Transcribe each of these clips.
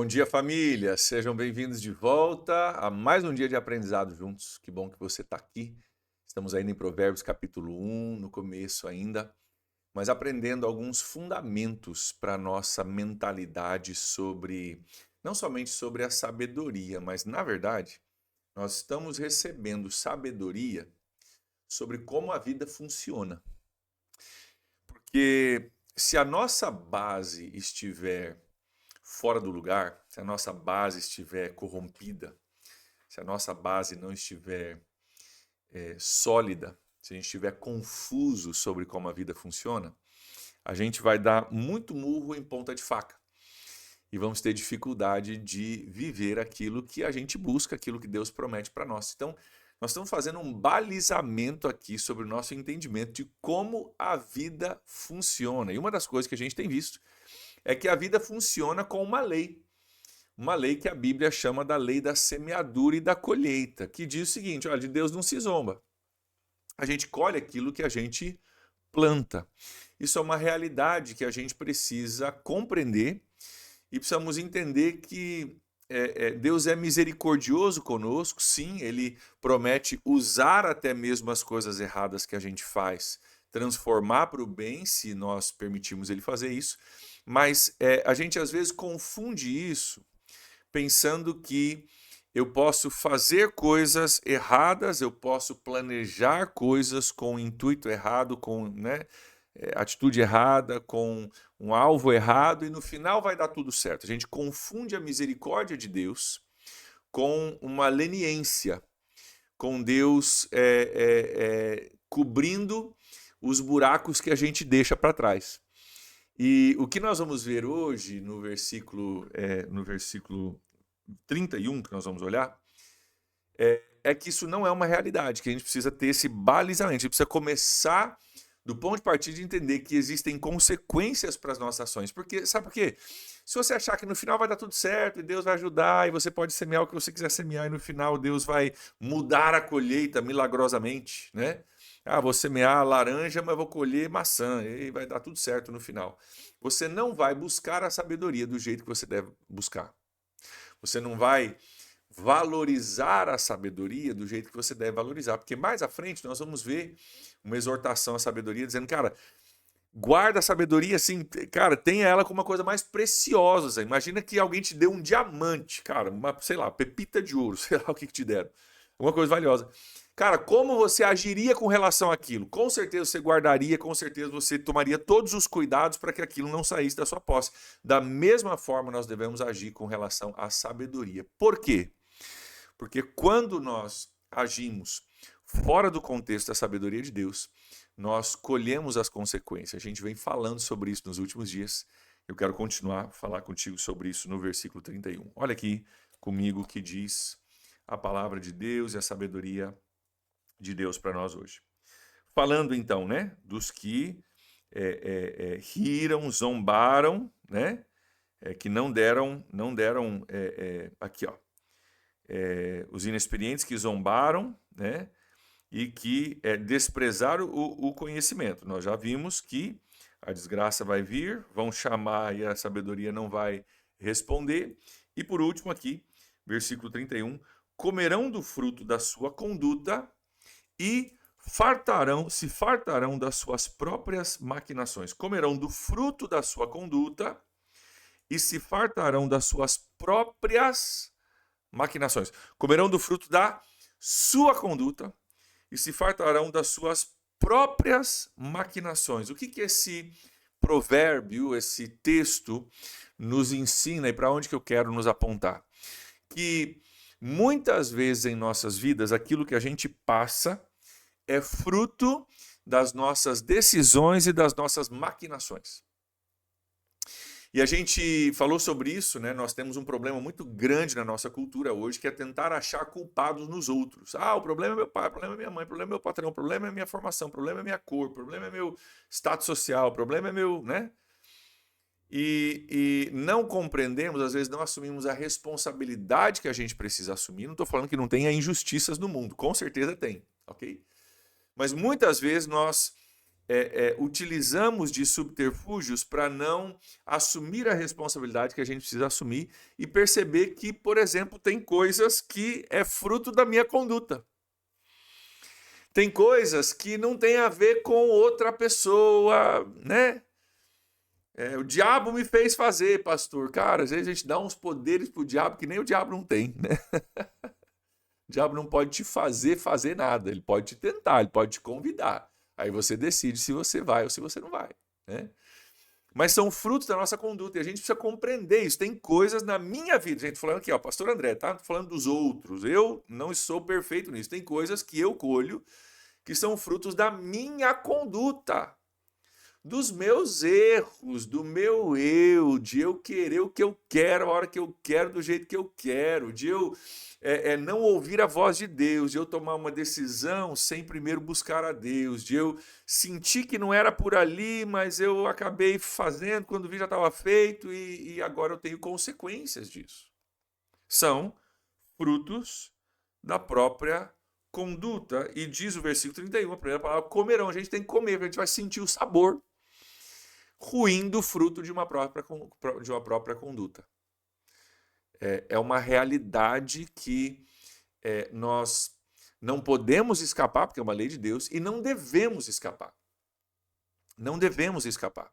Bom dia, família! Sejam bem-vindos de volta a mais um dia de aprendizado juntos. Que bom que você está aqui. Estamos ainda em Provérbios capítulo 1, no começo ainda, mas aprendendo alguns fundamentos para a nossa mentalidade sobre, não somente sobre a sabedoria, mas na verdade, nós estamos recebendo sabedoria sobre como a vida funciona. Porque se a nossa base estiver fora do lugar, se a nossa base estiver corrompida, se a nossa base não estiver sólida, se a gente estiver confuso sobre como a vida funciona, a gente vai dar muito murro em ponta de faca e vamos ter dificuldade de viver aquilo que a gente busca, aquilo que Deus promete para nós. Então, nós estamos fazendo um balizamento aqui sobre o nosso entendimento de como a vida funciona. E uma das coisas que a gente tem visto é que a vida funciona com uma lei. Uma lei que a Bíblia chama da lei da semeadura e da colheita, que diz o seguinte: olha, de Deus não se zomba. A gente colhe aquilo que a gente planta. Isso é uma realidade que a gente precisa compreender e precisamos entender que Deus é misericordioso conosco, sim, Ele promete usar até mesmo as coisas erradas que a gente faz, transformar para o bem, se nós permitirmos Ele fazer isso, mas a gente às vezes confunde isso pensando que eu posso fazer coisas erradas, eu posso planejar coisas com intuito errado, com atitude errada, com um alvo errado, e no final vai dar tudo certo. A gente confunde a misericórdia de Deus com uma leniência, com Deus cobrindo os buracos que a gente deixa para trás. E o que nós vamos ver hoje no versículo 31, que nós vamos olhar, é que isso não é uma realidade, que a gente precisa ter esse balizamento, a gente precisa começar do ponto de partida de entender que existem consequências para as nossas ações. Porque, sabe por quê? Se você achar que no final vai dar tudo certo e Deus vai ajudar e você pode semear o que você quiser semear e no final Deus vai mudar a colheita milagrosamente, né? Ah, vou semear laranja, mas vou colher maçã e vai dar tudo certo no final. Você não vai buscar a sabedoria do jeito que você deve buscar. Você não vai valorizar a sabedoria do jeito que você deve valorizar, porque mais à frente nós vamos ver uma exortação à sabedoria dizendo, cara, guarda a sabedoria assim, cara, tenha ela como uma coisa mais preciosa. Imagina que alguém te deu um diamante, cara, uma, sei lá, pepita de ouro, sei lá o que te deram, uma coisa valiosa. Cara, como você agiria com relação àquilo? Com certeza você guardaria, com certeza você tomaria todos os cuidados para que aquilo não saísse da sua posse. Da mesma forma, nós devemos agir com relação à sabedoria. Por quê? Porque quando nós agimos fora do contexto da sabedoria de Deus, nós colhemos as consequências. A gente vem falando sobre isso nos últimos dias. Eu quero continuar a falar contigo sobre isso no versículo 31. Olha aqui comigo o que diz a palavra de Deus e a sabedoria de Deus para nós hoje. Falando então, né, dos que riram, zombaram, né, que não deram, aqui, ó, os inexperientes que zombaram, né, e que desprezaram o conhecimento. Nós já vimos que a desgraça vai vir, vão chamar e a sabedoria não vai responder. E por último aqui, versículo 31, comerão do fruto da sua conduta e se fartarão das suas próprias maquinações. Comerão do fruto da sua conduta e se fartarão das suas próprias maquinações. Comerão do fruto da sua conduta e se fartarão das suas próprias maquinações. O que esse provérbio, esse texto nos ensina e para onde que eu quero nos apontar? Que muitas vezes em nossas vidas aquilo que a gente passa é fruto das nossas decisões e das nossas maquinações. E a gente falou sobre isso, né? Nós temos um problema muito grande na nossa cultura hoje, que é tentar achar culpados nos outros. Ah, o problema é meu pai, o problema é minha mãe, o problema é meu patrão, o problema é minha formação, o problema é minha cor, o problema é meu status social, o problema é meu, né? E não compreendemos, às vezes não assumimos a responsabilidade que a gente precisa assumir. Não estou falando que não tenha injustiças no mundo, com certeza tem, ok? Mas muitas vezes nós utilizamos de subterfúgios para não assumir a responsabilidade que a gente precisa assumir e perceber que, por exemplo, tem coisas que é fruto da minha conduta. Tem coisas que não tem a ver com outra pessoa, né? O diabo me fez fazer, pastor. Cara, às vezes a gente dá uns poderes pro diabo que nem o diabo não tem, né? O diabo não pode te fazer nada. Ele pode te tentar, ele pode te convidar. Aí você decide se você vai ou se você não vai, né? Mas são frutos da nossa conduta e a gente precisa compreender isso. Tem coisas na minha vida, gente, falando aqui, ó, pastor André, tá falando dos outros. Eu não sou perfeito nisso. Tem coisas que eu colho que são frutos da minha conduta, dos meus erros, do meu eu, de eu querer o que eu quero, a hora que eu quero, do jeito que eu quero, de eu não ouvir a voz de Deus, de eu tomar uma decisão sem primeiro buscar a Deus, de eu sentir que não era por ali, mas eu acabei fazendo, quando vi já estava feito e agora eu tenho consequências disso. São frutos da própria conduta. E diz o versículo 31, a primeira palavra, comerão. A gente tem que comer, a gente vai sentir o sabor ruim do fruto de uma própria conduta. É uma realidade que nós não podemos escapar, porque é uma lei de Deus, e não devemos escapar. Não devemos escapar.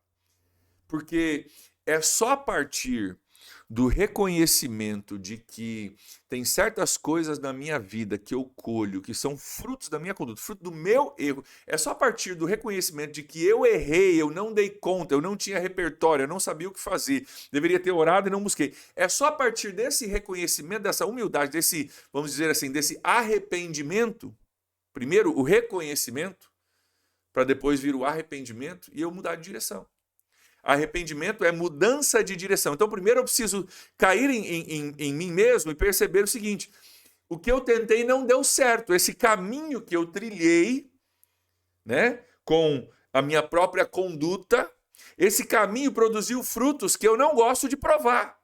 Porque é só a partir do reconhecimento de que tem certas coisas na minha vida que eu colho, que são frutos da minha conduta, fruto do meu erro. É só a partir do reconhecimento de que eu errei, eu não dei conta, eu não tinha repertório, eu não sabia o que fazer, deveria ter orado e não busquei. É só a partir desse reconhecimento, dessa humildade, desse, vamos dizer assim, desse arrependimento, primeiro o reconhecimento, para depois vir o arrependimento e eu mudar de direção. Arrependimento é mudança de direção. Então, primeiro eu preciso cair em mim mesmo e perceber o seguinte: o que eu tentei não deu certo. Esse caminho que eu trilhei, né, com a minha própria conduta, esse caminho produziu frutos que eu não gosto de provar.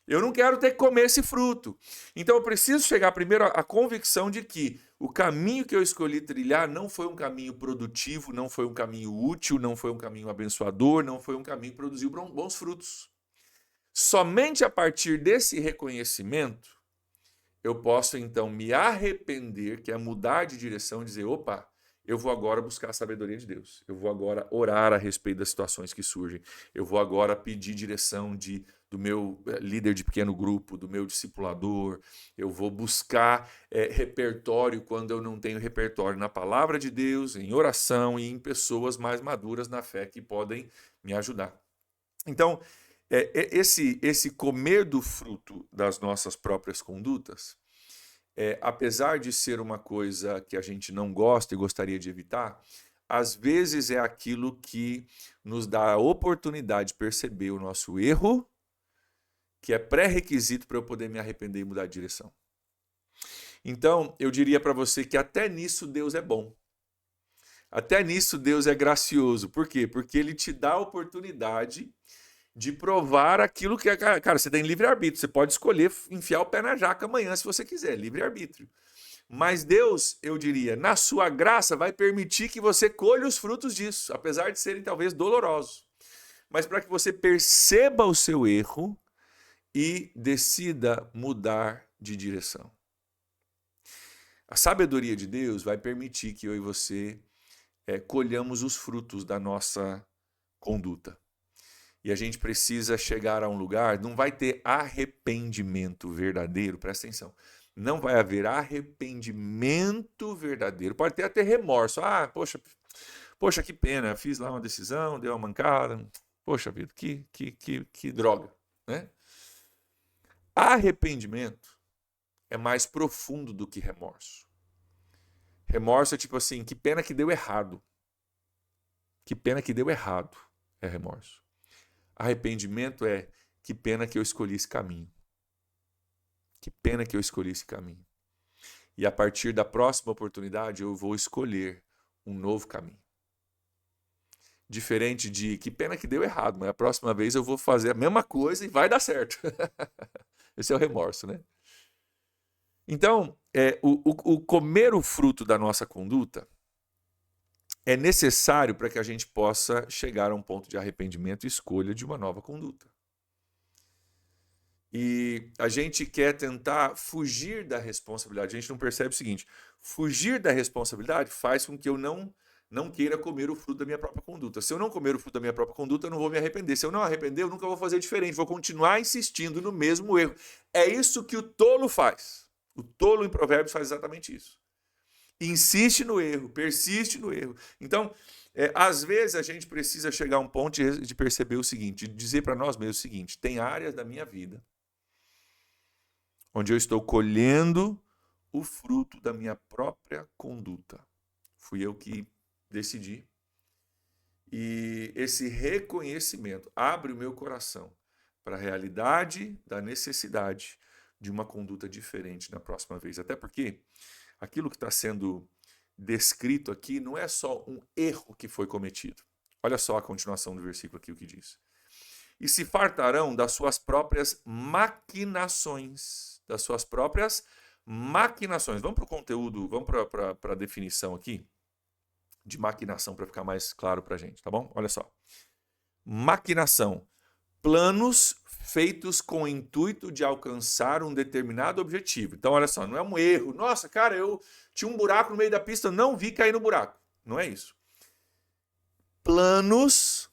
Eu não quero ter que comer esse fruto. Então eu preciso chegar primeiro à convicção de que o caminho que eu escolhi trilhar não foi um caminho produtivo, não foi um caminho útil, não foi um caminho abençoador, não foi um caminho que produziu bons frutos. Somente a partir desse reconhecimento eu posso então me arrepender, que é mudar de direção e dizer, opa, eu vou agora buscar a sabedoria de Deus. Eu vou agora orar a respeito das situações que surgem. Eu vou agora pedir direção do meu líder de pequeno grupo, do meu discipulador. Eu vou buscar repertório quando eu não tenho repertório na palavra de Deus, em oração e em pessoas mais maduras na fé que podem me ajudar. Então, esse comer do fruto das nossas próprias condutas, apesar de ser uma coisa que a gente não gosta e gostaria de evitar, às vezes é aquilo que nos dá a oportunidade de perceber o nosso erro, que é pré-requisito para eu poder me arrepender e mudar de direção. Então, eu diria para você que até nisso Deus é bom. Até nisso Deus é gracioso. Por quê? Porque Ele te dá a oportunidade de provar aquilo que... Cara, você tem livre-arbítrio. Você pode escolher enfiar o pé na jaca amanhã, se você quiser. Livre-arbítrio. Mas Deus, eu diria, na sua graça, vai permitir que você colhe os frutos disso, apesar de serem talvez dolorosos. Mas para que você perceba o seu erro e decida mudar de direção. A sabedoria de Deus vai permitir que eu e você colhamos os frutos da nossa conduta. E a gente precisa chegar a um lugar, não vai ter arrependimento verdadeiro, presta atenção. Não vai haver arrependimento verdadeiro. Pode ter até remorso. Ah, poxa, que pena, fiz lá uma decisão, deu uma mancada. Poxa vida, que droga, né? Arrependimento é mais profundo do que remorso. Remorso é tipo assim, que pena que deu errado. Que pena que deu errado é remorso. Arrependimento é que pena que eu escolhi esse caminho. Que pena que eu escolhi esse caminho. E a partir da próxima oportunidade eu vou escolher um novo caminho. Diferente de que pena que deu errado, mas a próxima vez eu vou fazer a mesma coisa e vai dar certo. Esse é o remorso, né? Então, o comer o fruto da nossa conduta é necessário para que a gente possa chegar a um ponto de arrependimento e escolha de uma nova conduta. E a gente quer tentar fugir da responsabilidade. A gente não percebe o seguinte: fugir da responsabilidade faz com que eu não queira comer o fruto da minha própria conduta. Se eu não comer o fruto da minha própria conduta, eu não vou me arrepender. Se eu não arrepender, eu nunca vou fazer diferente. Vou continuar insistindo no mesmo erro. É isso que o tolo faz. O tolo em Provérbios faz exatamente isso. Insiste no erro, persiste no erro. Então, às vezes a gente precisa chegar a um ponto de perceber o seguinte, de dizer para nós mesmos o seguinte: tem áreas da minha vida onde eu estou colhendo o fruto da minha própria conduta. Fui eu que decidi. E esse reconhecimento abre o meu coração para a realidade da necessidade de uma conduta diferente na próxima vez. Até porque aquilo que está sendo descrito aqui não é só um erro que foi cometido. Olha só a continuação do versículo aqui, o que diz. E se fartarão das suas próprias maquinações. Das suas próprias maquinações. Vamos para o conteúdo, vamos para a definição aqui de maquinação para ficar mais claro para a gente, tá bom? Olha só. Maquinação. Planos feitos com o intuito de alcançar um determinado objetivo. Então, olha só, não é um erro. Nossa, cara, eu tinha um buraco no meio da pista, não vi cair no buraco. Não é isso. Planos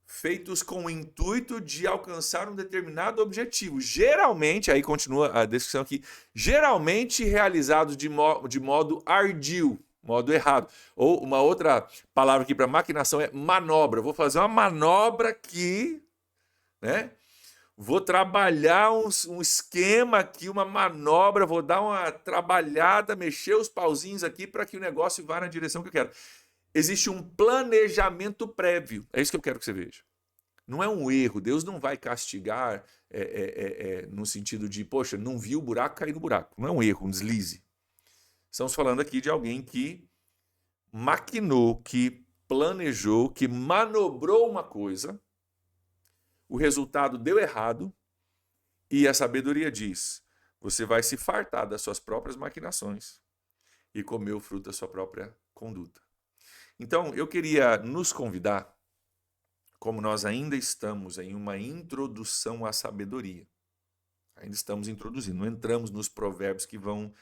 feitos com o intuito de alcançar um determinado objetivo. Geralmente, aí continua a descrição aqui, geralmente realizados de modo ardil, modo errado. Ou uma outra palavra aqui para maquinação é manobra. Eu vou fazer uma manobra aqui, né? Vou trabalhar um esquema aqui, uma manobra, vou dar uma trabalhada, mexer os pauzinhos aqui para que o negócio vá na direção que eu quero. Existe um planejamento prévio. É isso que eu quero que você veja. Não é um erro. Deus não vai castigar no sentido de, poxa, não vi o buraco, cair no buraco. Não é um erro, um deslize. Estamos falando aqui de alguém que maquinou, que planejou, que manobrou uma coisa, o resultado deu errado e a sabedoria diz: você vai se fartar das suas próprias maquinações e comer o fruto da sua própria conduta. Então, eu queria nos convidar, como nós ainda estamos em uma introdução à sabedoria, ainda estamos introduzindo, não entramos nos provérbios que vão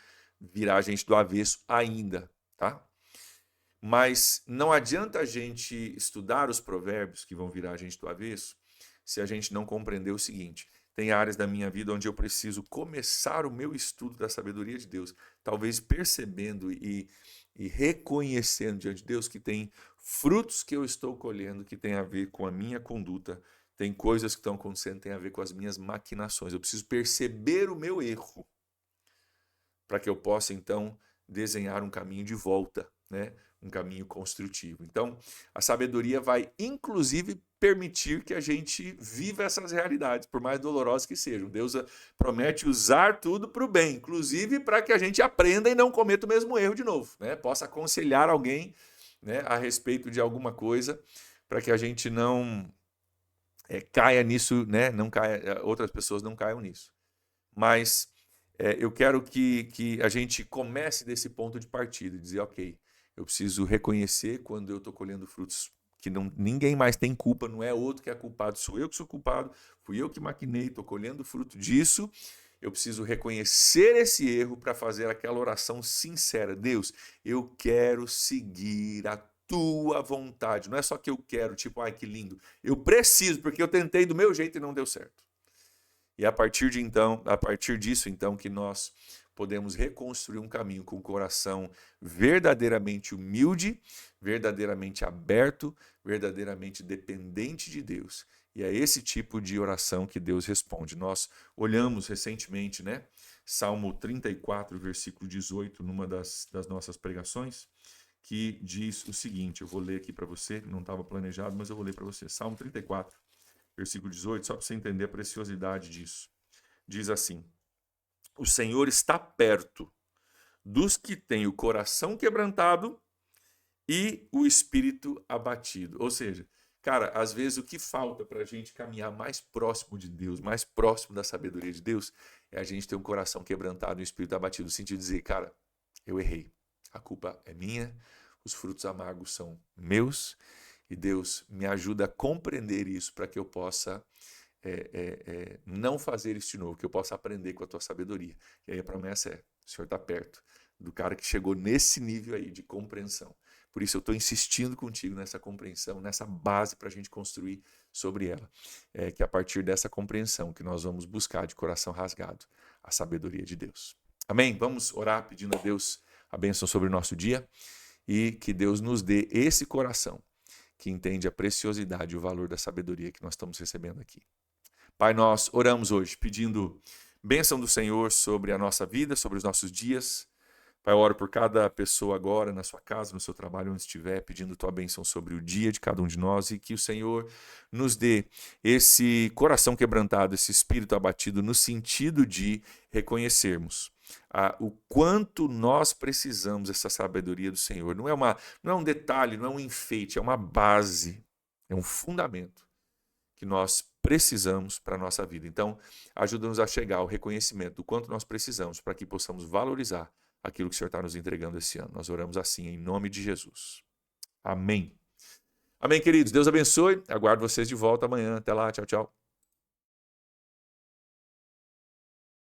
virar a gente do avesso ainda, tá? Mas não adianta a gente estudar os provérbios que vão virar a gente do avesso se a gente não compreender o seguinte: tem áreas da minha vida onde eu preciso começar o meu estudo da sabedoria de Deus, talvez percebendo e reconhecendo diante de Deus que tem frutos que eu estou colhendo que tem a ver com a minha conduta, tem coisas que estão acontecendo que tem a ver com as minhas maquinações. Eu preciso perceber o meu erro para que eu possa, então, desenhar um caminho de volta, né? Um caminho construtivo. Então, a sabedoria vai, inclusive, permitir que a gente viva essas realidades, por mais dolorosas que sejam. Deus promete usar tudo para o bem, inclusive para que a gente aprenda e não cometa o mesmo erro de novo, né? Possa aconselhar alguém, né, a respeito de alguma coisa, para que a gente não caia nisso, né? Não caia, outras pessoas não caiam nisso. Mas eu quero que a gente comece desse ponto de partida, dizer, ok, eu preciso reconhecer quando eu estou colhendo frutos que ninguém mais tem culpa, não é outro que é culpado, sou eu que sou culpado, fui eu que maquinei, estou colhendo fruto disso. Eu preciso reconhecer esse erro para fazer aquela oração sincera: Deus, eu quero seguir a tua vontade. Não é só que eu quero, tipo, ai que lindo. Eu preciso, porque eu tentei do meu jeito e não deu certo. E a partir disso, então, que nós podemos reconstruir um caminho com o coração verdadeiramente humilde, verdadeiramente aberto, verdadeiramente dependente de Deus. E é esse tipo de oração que Deus responde. Nós olhamos recentemente, né, Salmo 34, versículo 18, numa das nossas pregações, que diz o seguinte, eu vou ler aqui para você, não estava planejado, mas eu vou ler para você. Salmo 34, versículo 18, só para você entender a preciosidade disso. Diz assim: o Senhor está perto dos que têm o coração quebrantado e o espírito abatido. Ou seja, cara, às vezes o que falta para a gente caminhar mais próximo de Deus, mais próximo da sabedoria de Deus, é a gente ter um coração quebrantado e um espírito abatido. No sentido de dizer, cara, eu errei, a culpa é minha, os frutos amargos são meus, e Deus me ajuda a compreender isso para que eu possa não fazer isso de novo, que eu possa aprender com a tua sabedoria. E aí a promessa é, o Senhor está perto do cara que chegou nesse nível aí de compreensão. Por isso eu estou insistindo contigo nessa compreensão, nessa base para a gente construir sobre ela. Que a partir dessa compreensão que nós vamos buscar de coração rasgado a sabedoria de Deus. Amém? Vamos orar pedindo a Deus a bênção sobre o nosso dia e que Deus nos dê esse coração que entende a preciosidade e o valor da sabedoria que nós estamos recebendo aqui. Pai, nós oramos hoje pedindo bênção do Senhor sobre a nossa vida, sobre os nossos dias. Pai, eu oro por cada pessoa agora, na sua casa, no seu trabalho, onde estiver, pedindo tua bênção sobre o dia de cada um de nós e que o Senhor nos dê esse coração quebrantado, esse espírito abatido, no sentido de reconhecermos o quanto nós precisamos dessa sabedoria do Senhor. Não é um detalhe, não é um enfeite, é uma base, é um fundamento que nós precisamos para a nossa vida. Então, ajuda-nos a chegar ao reconhecimento do quanto nós precisamos para que possamos valorizar aquilo que o Senhor está nos entregando esse ano. Nós oramos assim, em nome de Jesus. Amém. Amém, queridos. Deus abençoe. Aguardo vocês de volta amanhã. Até lá. Tchau, tchau.